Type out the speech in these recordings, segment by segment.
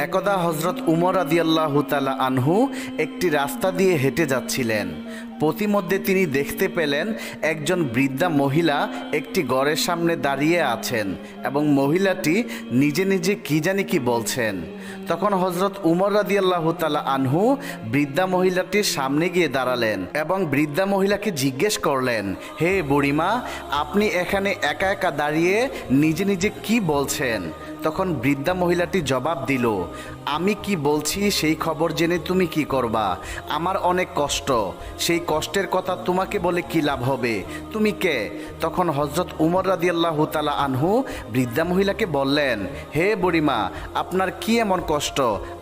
একদা হজরত উমর রাদিয়াল্লাহু তাআলা আনহু একটি রাস্তা দিয়ে হেঁটে যাচ্ছিলেন। পথিমধ্যে তিনি দেখতে পেলেন একজন বৃদ্ধা মহিলা একটি ঘরের সামনে দাঁড়িয়ে আছেন এবং মহিলাটি নিজে নিজে কি জানি কি বলছেন। তখন হজরত উমর রাদিয়াল্লাহু তাআলা আনহু বৃদ্ধা মহিলাটির সামনে গিয়ে দাঁড়ালেন এবং বৃদ্ধা মহিলাকে জিজ্ঞেস করলেন, হে বুড়িমা, আপনি এখানে একা একা দাঁড়িয়ে নিজে নিজে কি বলছেন? তখন বৃদ্ধা মহিলাটি জবাব দিল, আমি কি বলছি সেই খবর জেনে তুমি কি করবা? আমার অনেক কষ্ট, সেই কষ্টের কথা তোমাকে বলে কি লাভ হবে? তুমি কে? তখন হজরত উমর রাদিয়াল্লাহু তাআলা আনহু বৃদ্ধা মহিলাকে বললেন, হে বুড়িমা, আপনার কি এমন কষ্ট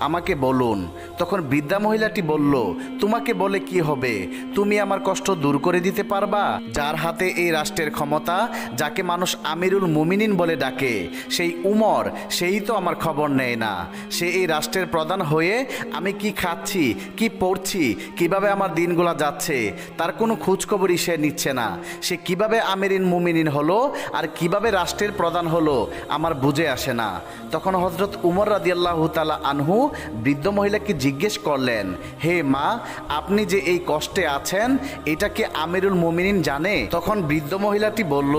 আমাকে বলুন। তখন বৃদ্ধা মহিলাটি বলল, তোমাকে বলে কি হবে? তুমি আমার কষ্ট দূর করে দিতে পারবা? যার হাতে এই রাষ্ট্রের ক্ষমতা, যাকে মানুষ আমিরুল মুমিনিন বলে ডাকে, সেই উমর, সেই তো আমার খবর নেয় না। সে এই রাষ্ট্রের প্রধান হয়ে আমি কি খাচ্ছি, কি পড়ছি, কিভাবে আমার দিনগুলা যাচ্ছে, তার কোনো খোঁজখবরই সে নিচ্ছে না। সে কিভাবে আমিরুল মুমিনিন হলো আর কিভাবে রাষ্ট্রের প্রধান হলো আমার বুঝে আসে না। তখন হজরত উমর রাদিয়াল্লাহু তাআলা আনহু বৃদ্ধ মহিলাকে জিজ্ঞেস করলেন, হে মা, আপনি যে এই কষ্টে আছেন এটা কি আমিরুল মুমিনিন জানে? তখন বৃদ্ধ মহিলাটি বলল,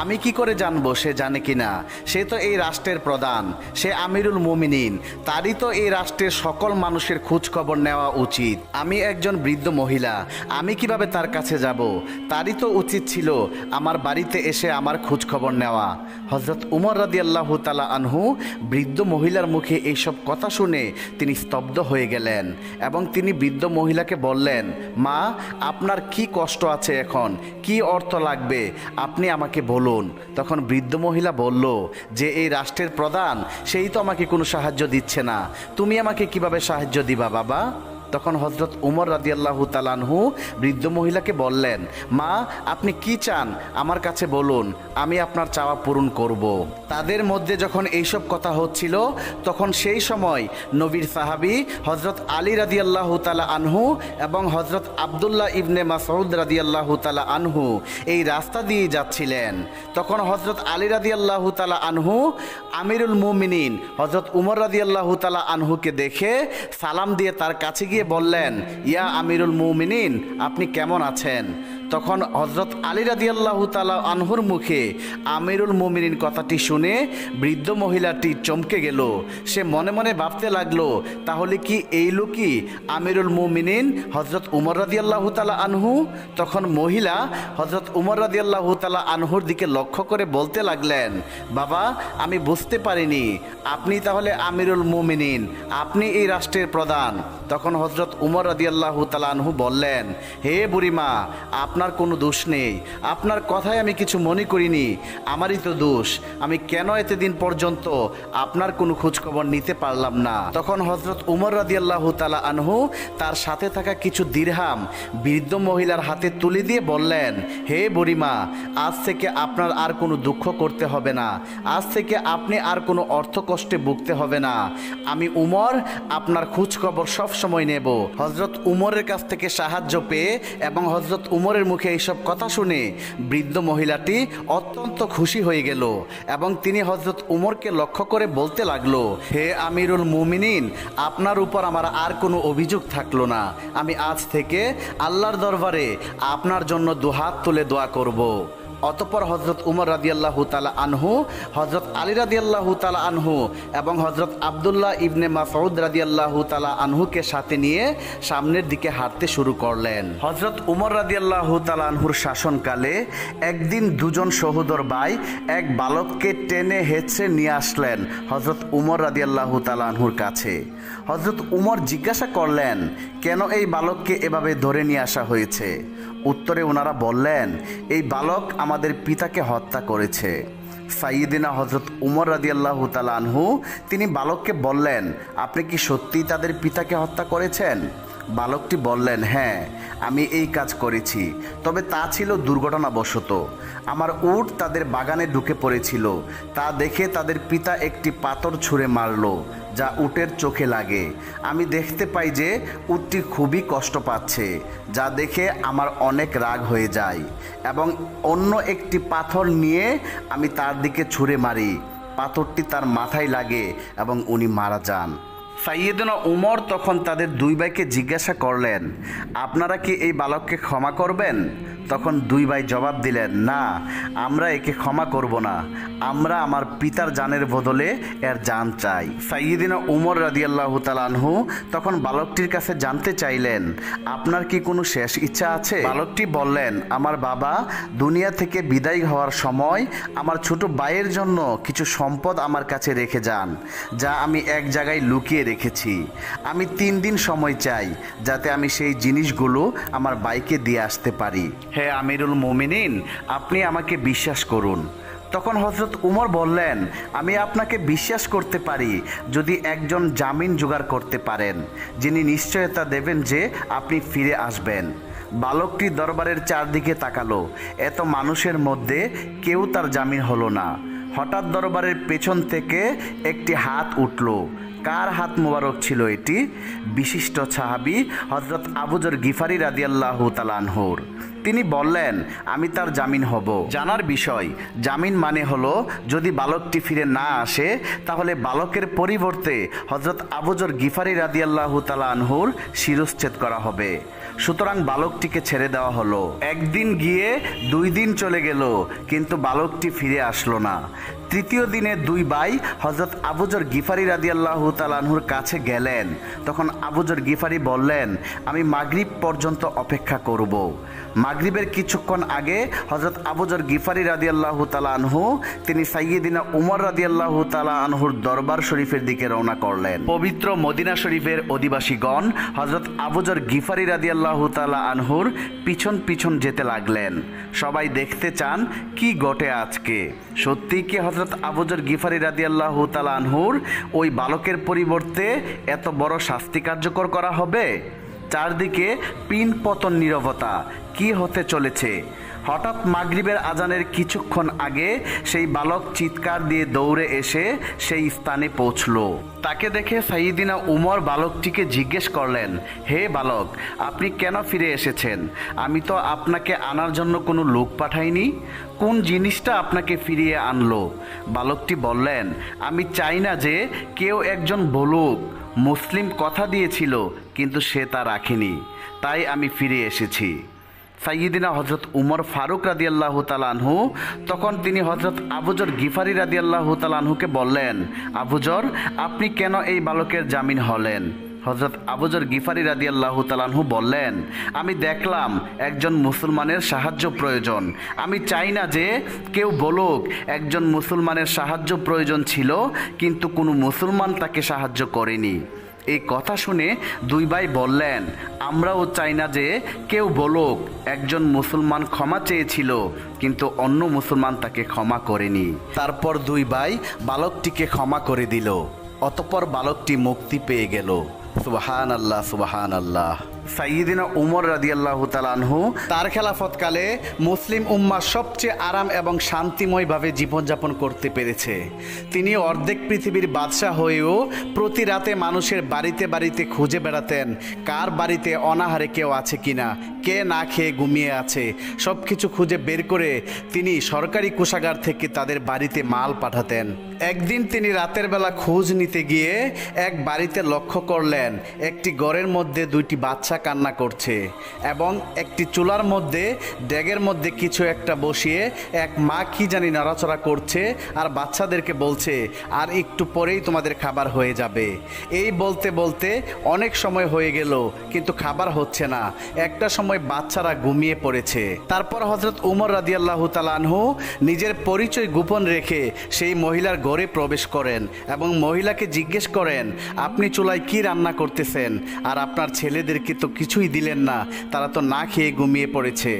আমি কি করে জানবো সে জানে কিনা? সে তো এই রাষ্ট্রের প্রধান, সে আমিরুল মুমিনিন, তারই তো এই রাষ্ট্রের সকল মানুষের খোঁজ খবর নেওয়া উচিত। আমি একজন বৃদ্ধ মহিলা, আমি কিভাবে তার কাছে যাব? তারই তো উচিত ছিল আমার বাড়িতে এসে আমার খোঁজ খবর নেওয়া। হজরত উমর রাদিয়াল্লাহু তাআলা আনহু বৃদ্ধ মহিলার মুখে এইসব কথা শুনে তিনি স্তব্ধ হয়ে গেলেন এবং তিনি বৃদ্ধ মহিলাকে বললেন, মা, আপনার কি কষ্ট আছে এখন? কি অর্থ লাগবে আপনি আমাকে বলুন। তখন বৃদ্ধ মহিলা বলল যে এই রাষ্ট্রের প্রধান, সেই তো আমাকে কোনো সাহায্য দিচ্ছে না, তুমি আমাকে কিভাবে সাহায্য দিবা বাবা? তখন হজরত উমর রাদিয়াল্লাহু তাআলা আনহু বৃদ্ধ মহিলাকে বললেন, মা, আপনি কি চান আমার কাছে বলুন, আমি আপনার চাওয়া পূরণ করব। তাদের মধ্যে যখন এইসব কথা হচ্ছিল তখন সেই সময় নবীর সাহাবী হজরত আলী রাদিয়াল্লাহু তাআলা আনহু এবং হজরত আব্দুল্লাহ ইবনে মাসউদ রাদিয়াল্লাহু তাআলা আনহু এই রাস্তা দিয়ে যাচ্ছিলেন। তখন হজরত আলী রাদিয়াল্লাহু তাআলা আনহু আমিরুল মুমিনিন হজরত উমর রাদিয়াল্লাহু তাআলা আনহুকে দেখে সালাম দিয়ে তার কাছে গিয়ে বললেন, ইয়া আমিরুল মুমিনিন, আপনি কেমন আছেন? তখন হজরত আলী রাদিয়াল্লাহু তাআলা আনহুর মুখে আমিরুল মুমিনিন কথাটি শুনে বৃদ্ধ মহিলাটি চমকে গেল। সে মনে মনে ভাবতে লাগলো, তাহলে কি এই লোকই আমিরুল মুমিনিন হজরত উমর রাদিয়াল্লাহু তাআলা আনহু? তখন মহিলা হজরত উমর রাদিয়াল্লাহু তাআলা আনহুর দিকে লক্ষ্য করে বলতে লাগলেন, বাবা, আমি বুঝতে পারিনি, আপনি তাহলে আমিরুল মুমিনিন, আপনি এই রাষ্ট্রের প্রধান। তখন হজরত উমর রাদিয়াল্লাহু তাআলা আনহু বললেন, হে বুড়িমা, আপনার কোনো দোষ নেই, আপনার কথায় আমি কিছু মনে করিনি, আমারই তো দোষ, আমি কেন এতদিন পর্যন্ত আপনার কোনো খোঁজখবর নিতে পারলাম না। তখন হজরত উমর রাদিয়াল্লাহু তাআলা আনহু তার সাথে থাকা কিছু দিরহাম বৃদ্ধ মহিলার হাতে তুলে দিয়ে বললেন, হে বুড়িমা, আজ থেকে আপনার আর কোনো দুঃখ করতে হবে না, আজ থেকে আপনি আর কোনো অর্থ কষ্টে ভুগতে হবে না, আমি উমর আপনার খোঁজখবর সব সময় নেব। হজরত উমরের কাছ থেকে সাহায্য পেয়ে এবং হজরত উমরের মুখে এইসব কথা শুনে বৃদ্ধ মহিলাটি অত্যন্ত খুশি হয়ে গেল এবং তিনি হজরত উমরকে লক্ষ্য করে বলতে লাগলো, হে আমিরুল মুমিনিন, আপনার উপর আমার আর কোনো অভিযোগ থাকলো না, আমি আজ থেকে আল্লাহর দরবারে আপনার জন্য দুহাত তুলে দোয়া করব। অতঃপর হজরত উমর রাদিয়াল্লাহু তাআলা আনহু হজরত আলী রাদিয়াল্লাহু তাআলা আনহু এবং হজরত আব্দুল্লাহ ইবনে মাসউদ রাদিয়াল্লাহু তাআলা আনহুকে সাথে নিয়ে সামনের দিকে হাঁটতে শুরু করলেন। হজরত উমর রাদিয়াল্লাহু তাআলা আনহুর শাসনকালে একদিন দুজন সহোদর ভাই এক বালককে টেনে হেঁচড়ে নিয়ে আসলেন হজরত উমর রাদিয়াল্লাহু তাআলা আনহুর কাছে। হজরত উমর জিজ্ঞাসা করলেন, কেন এই বালককে এভাবে ধরে নিয়ে আসা হয়েছে? উত্তরে ওনারা বললেন, এই বালক আমাদের পিতাকে হত্যা করেছে। সাইয়্যিদিনা হজরত উমর রাদিয়াল্লাহু তাআলা আনহু তিনি বালককে বললেন, আপনি কি সত্যিই তাদের পিতাকে হত্যা করেছেন? বালকটি বললেন, হ্যাঁ, আমি এই কাজ করেছি, তবে তা ছিল দুর্ঘটনাবশত। আমার উট তাদের বাগানে ঢুকে পড়েছিল, তা দেখে তাদের পিতা একটি পাথর ছুঁড়ে মারল, যা উটের চোখে লাগে। আমি দেখতে পাই যে উটটি খুবই কষ্ট পাচ্ছে, যা দেখে আমার অনেক রাগ হয়ে যায় এবং অন্য একটি পাথর নিয়ে আমি তার দিকে ছুঁড়ে মারি। পাথরটি তার মাথায় লাগে এবং উনি মারা যান। সাইয়েদনা উমর তখন তাদের দুই ভাইকে জিজ্ঞাসা করলেন, আপনারা কি এই বালককে ক্ষমা করবেন? তখন দুই ভাই জবাব দিলেন, না, আমরা একে ক্ষমা করব না, আমরা আমার পিতার জানের বদলে এর জান চাই। সাইয়েদিনা উমর রাদিয়াল্লাহু তাআলা আনহু তখন বালকটির কাছে জানতে চাইলেন, আপনার কি কোনো শেষ ইচ্ছা আছে? বালকটি বললেন, আমার বাবা দুনিয়া থেকে বিদায় হওয়ার সময় আমার ছোট ভাইয়ের জন্য কিছু সম্পদ আমার কাছে রেখে যান, যা আমি এক জায়গায় লুকিয়ে রেখেছি। আমি 3 দিন সময় চাই যাতে আমি সেই জিনিসগুলো আমার ভাইকে দিয়ে আসতে পারি। হে আমিরুল মুমিনিন, আপনি আমাকে বিশ্বাস করুন। তখন হযরত উমর বললেন, আমি আপনাকে বিশ্বাস করতে পারি যদি একজন জামিন জোগাড় করতে পারেন, যিনি নিশ্চয়তা দেবেন যে আপনি ফিরে আসবেন। বালকটি দরবারের চারদিকে তাকালো। এত মানুষের মধ্যে কেউ তার জামিন হলো না। হঠাৎ দরবারের পেছন থেকে একটি হাত উঠল। কার হাত মোবারক ছিল এটি? বিশিষ্ট সাহাবী হযরত আবু যর গিফারি রাদিয়াল্লাহু তাআলা আনহুর। তিনি বললেন, আমি তার জামিন হব। জানার বিষয়, জামিন মানে হলো যদি বালকটি ফিরে না আসে তাহলে বালকের পরিবর্তে হযরত আবু যর গিফারি রাদিয়াল্লাহু তাআলা আনহুর শিরশ্ছেদ করা হবে। সুতরাং বালকটিকে ছেড়ে দেওয়া হলো। একদিন গিয়ে 2 দিন চলে গেল, কিন্তু বালকটি ফিরে আসলো না। তৃতীয় দিনে দুই ভাই হযরত আবু যর গিফারি রাদিয়াল্লাহু তাআলা আনহুর কাছে গেলেন। তখন আবু যর গিফারি বললেন, আমি মাগরিব পর্যন্ত অপেক্ষা করব। মাগরিবের কিছুক্ষণ আগে হযরত আবু যর গিফারি রাদিয়াল্লাহু তাআলা আনহু তিনি সাইয়্যিদিনা উমর রাদিয়াল্লাহু তাআলা আনহুর দরবার শরীফের দিকে রওনা করলেন। পবিত্র মদিনা শরীফের অধিবাসীগণ হযরত আবু যর গিফারি রাদিয়াল্লাহু তাআলা আনহুর পিছন পিছন যেতে লাগলেন। সবাই দেখতে চান কি ঘটে আজকে। সত্যি কি হযরত আবু যর গিফারি রাদিয়াল্লাহু তাআলা আনহুর ওই বালকের পরিবর্তে এত বড় শাস্তি কার্যকর করা হবে? চারদিকে পিন পতন নীরবতা। কি হতে চলেছে? হঠাৎ মাগরিবের আজানের কিছুক্ষণ আগে সেই বালক চিৎকার দিয়ে দৌড়ে এসে সেই স্থানে পৌঁছল। তাকে দেখে সাইয়্যিদিনা উমর বালকটিকে জিজ্ঞেস করলেন, হে বালক, আপনি কেন ফিরে এসেছেন? আমি তো আপনাকে আনার জন্য কোনো লোক পাঠাইনি। কোন জিনিসটা আপনাকে ফিরিয়ে আনলো? বালকটি বললেন, আমি চাই না যে কেউ একজন বলুক মুসলিম কথা দিয়েছিল কিন্তু সে তা রাখেনি, তাই আমি ফিরে এসেছি। সাইয়্যিদিনা হযরত উমর ফারুক রাদিয়াল্লাহু তাআলা আনহু তখন তিনি হযরত আবু যর গিফারি রাদিয়াল্লাহু তাআলা আনহুকে বললেন, আবু যর, আপনি কেন এই বালকের জামিন হলেন? হযরত আবু যর গিফারি রাদিয়াল্লাহু তাআলা আনহু বললেন, আমি দেখলাম একজন মুসলমানের সাহায্য প্রয়োজন। আমি চাই না যে কেউ বলুক একজন মুসলমানের সাহায্য প্রয়োজন ছিল কিন্তু কোনো মুসলমান তাকে সাহায্য করেনি। এই কথা শুনে দুই ভাই বললেন, আমরাও চাই না যে কেউ বলুক একজন মুসলমান ক্ষমা চেয়েছিল কিন্তু অন্য মুসলমান তাকে ক্ষমা করেনি। তারপর দুই ভাই বালকটিকে ক্ষমা করে দিল। অতঃপর বালকটি মুক্তি পেয়ে গেল। সুবহানাল্লাহ, সুবহানাল্লাহ। সাইয়্যিদিনা উমর রাদিয়াল্লাহু তাআলা আনহু তার খেলাফতকালে মুসলিম উম্মাহ সবচেয়ে আরাম এবং শান্তিময়ভাবে জীবনযাপন করতে পেরেছে। তিনি অর্ধেক পৃথিবীর বাদশাহ হয়েও প্রতি রাতে মানুষের বাড়িতে বাড়িতে খুঁজে বেড়াতেন কার বাড়িতে অনাহারে কেউ আছে কিনা, কে না খেয়ে ঘুমিয়ে আছে। সব কিছু খুঁজে বের করে তিনি সরকারি কোষাগার থেকে তাদের বাড়িতে মাল পাঠাতেন। একদিন তিনি রাতের বেলা খোঁজ নিতে গিয়ে এক বাড়িতে লক্ষ্য করলেন একটি ঘরের মধ্যে 2টি বাচ্চা কান্না করছে এবং একটি চুলার মধ্যে ডেগের মধ্যে কিছু একটা বসিয়ে এক মা কি জানি নড়াচড়া করছে আর বাচ্চাদেরকে বলছে, আর একটু পরেই তোমাদের খাবার হয়ে যাবে। এই বলতে বলতে অনেক সময় হয়ে গেল কিন্তু খাবার হচ্ছে না। একটা সময় বাচ্চারা ঘুমিয়ে পড়েছে। তারপর হযরত উমর রাদিয়াল্লাহু তাআলা আনহু নিজের পরিচয় গোপন রেখে সেই মহিলার ঘরে প্রবেশ করেন এবং মহিলাকে জিজ্ঞেস করেন, আপনি চুলায় কি রান্না করতেছেন আর আপনার ছেলেদেরকে তো কিছুই দিলেন না, তারা তো না খেয়ে ঘুমিয়ে পড়েছে।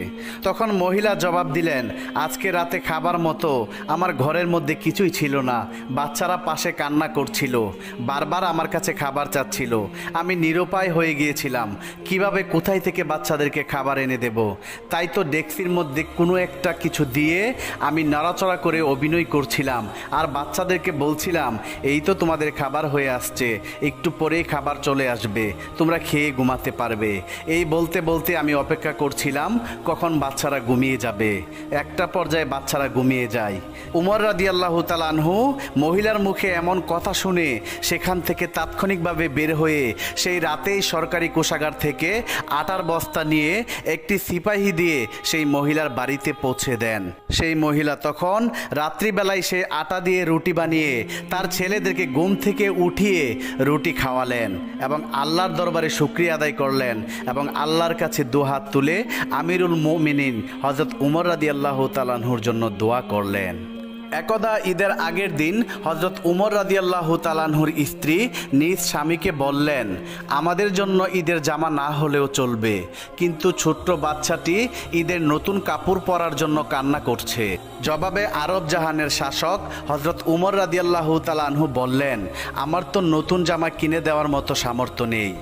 তখন মহিলা জবাব দিলেন, আজকে রাতে খাবার মতো আমার ঘরের মধ্যে কিছুই ছিল না। বাচ্চারা পাশে কান্না করছিল, বারবার আমার কাছে খাবার চাচ্ছিল। আমি নিরুপায় হয়ে গিয়েছিলাম, কিভাবে কোথায় থেকে বাচ্চাদেরকে খাবার এনে দেব। তাই তো ডেক্সির মধ্যে কোনো একটা কিছু দিয়ে আমি নড়াচড়া করে অভিনয় করছিলাম আর বাচ্চাদেরকে বলছিলাম, এই তো তোমাদের খাবার হয়ে আসছে, একটু পরেই খাবার চলে আসবে, তোমরা খেয়ে ঘুমাতে পারবে। পারবে। এই বলতে বলতে আমি অপেক্ষা করছিলাম কখন বাচ্চারা ঘুমিয়ে যাবে। একটা পর্যায়ে বাচ্চারা ঘুমিয়ে যায়। উমর রাদিয়াল্লাহু তাআলা আনহু মহিলার মুখে এমন কথা শুনে সেখান থেকে তাৎক্ষণিকভাবে বের হয়ে সেই রাতেই সরকারি কোষাগার থেকে আটার বস্তা নিয়ে একটি সিপাহী দিয়ে সেই মহিলার বাড়িতে পৌঁছে দেন। সেই মহিলা তখন রাত্রিবেলায় সে আটা দিয়ে রুটি বানিয়ে তার ছেলেদেরকে ঘুম থেকে উঠিয়ে রুটি খাওয়ালেন এবং আল্লাহর দরবারে শুকরিয়া আদায় করলেন এবং আল্লাহর কাছে দুহাত তুলে আমিরুল মুমিনিন হযরত উমর রাদিয়াল্লাহু তাআলা আনহুর জন্য দোয়া করলেন। একদা ঈদের আগের দিন হযরত উমর রাদিয়াল্লাহু তাআলা আনহুর স্ত্রী নিজ স্বামীকে বললেন, আমাদের জন্য ঈদের জামা না হলেও চলবে, কিন্তু ছোট্ট বাচ্চাটি ঈদের নতুন কাপড় পরার জন্য কান্না করছে। জবাবে আরব জাহানের শাসক হযরত উমর রাদিয়াল্লাহু তাআলা আনহু বললেন, আমার তো নতুন জামা কিনে দেওয়ার মতো সামর্থ্য নেই।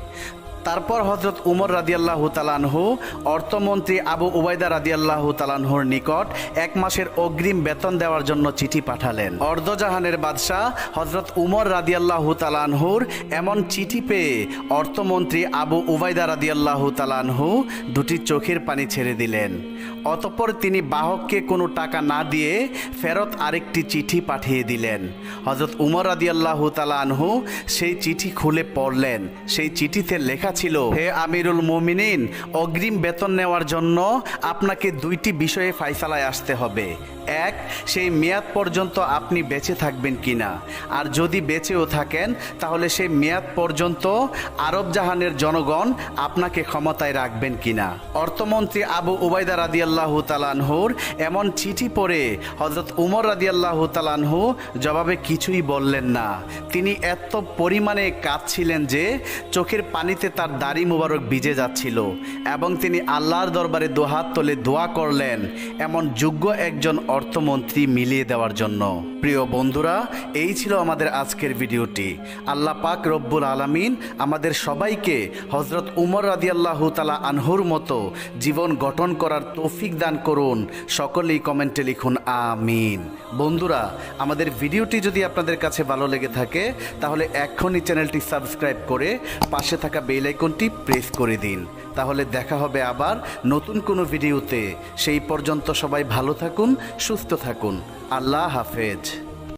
তারপর হযরত উমর রাদিয়াল্লাহু তাআলা আনহু অর্থমন্ত্রী আবু উবাইদা রাদিয়াল্লাহু তাআলা আনহুর নিকট 1 মাসের অগ্রিম বেতন দেওয়ার জন্য চিঠি পাঠালেন। অর্ধজাহানের বাদশাহ হযরত উমর রাদিয়াল্লাহু তাআলা আনহুর এমন চিঠি পেয়ে অর্থমন্ত্রী আবু উবাইদা রাদিয়াল্লাহু তাআলা আনহু দুটি চোখের পানি ছেড়ে দিলেন। অতঃপর তিনি বাহককে কোনো টাকা না দিয়ে ফেরত আরেকটি চিঠি পাঠিয়ে দিলেন। হযরত উমর রাদিয়াল্লাহু তাআলা আনহু সেই চিঠি খুলে পড়লেন। সেই চিঠিতে লেখা ছিল, হে আমিরুল মুমিনিন, অগ্রিম বেতন নেওয়ার জন্য আপনাকে 2টি বিষয়ে ফায়সালায় আসতে হবে। এক, সেই মেয়াদ পর্যন্ত আপনি বেঁচে থাকবেন কিনা, আর যদি বেঁচেও থাকেন তাহলে সেই মেয়াদ পর্যন্ত আরব জাহানের জনগণ আপনাকে ক্ষমতায় রাখবেন কিনা। অর্থমন্ত্রী আবু উবাইদা রাদিয়াল্লাহু তাআলা আনহুর এমন চিঠি পড়ে হযরত উমর রাদিয়াল্লাহু তাআলা আনহু জবাবে কিছুই বললেন না। তিনি এত পরিমাণে কাঁদছিলেন যে চোখের পানিতে তার দাড়ি মুবারক ভিজে যাচ্ছিল এবং তিনি আল্লাহর দরবারে দুহাত তুলে দোয়া করলেন এমন যোগ্য একজন অর্থমন্ত্রী মিলিয়ে দেওয়ার জন্য। প্রিয় বন্ধুরা, এই ছিল আমাদের আজকের ভিডিওটি। আল্লাহ পাক রব্বুল আলামিন আমাদের সবাইকে হযরত উমর রাদিয়াল্লাহু তাআলা আনহুর মতো জীবন গঠন করার তৌফিক দান করুন। সকলেই কমেন্টে লিখুন আমিন। বন্ধুরা, আমাদের ভিডিওটি যদি আপনাদের কাছে ভালো লেগে থাকে তাহলে এখনই চ্যানেলটি সাবস্ক্রাইব করে পাশে থাকা বেল আইকনটি প্রেস করে দিন। তাহলে দেখা হবে আবার নতুন কোনো ভিডিওতে। সেই পর্যন্ত সবাই ভালো থাকুন, সুস্থ থাকুন। আল্লাহ হাফেজ।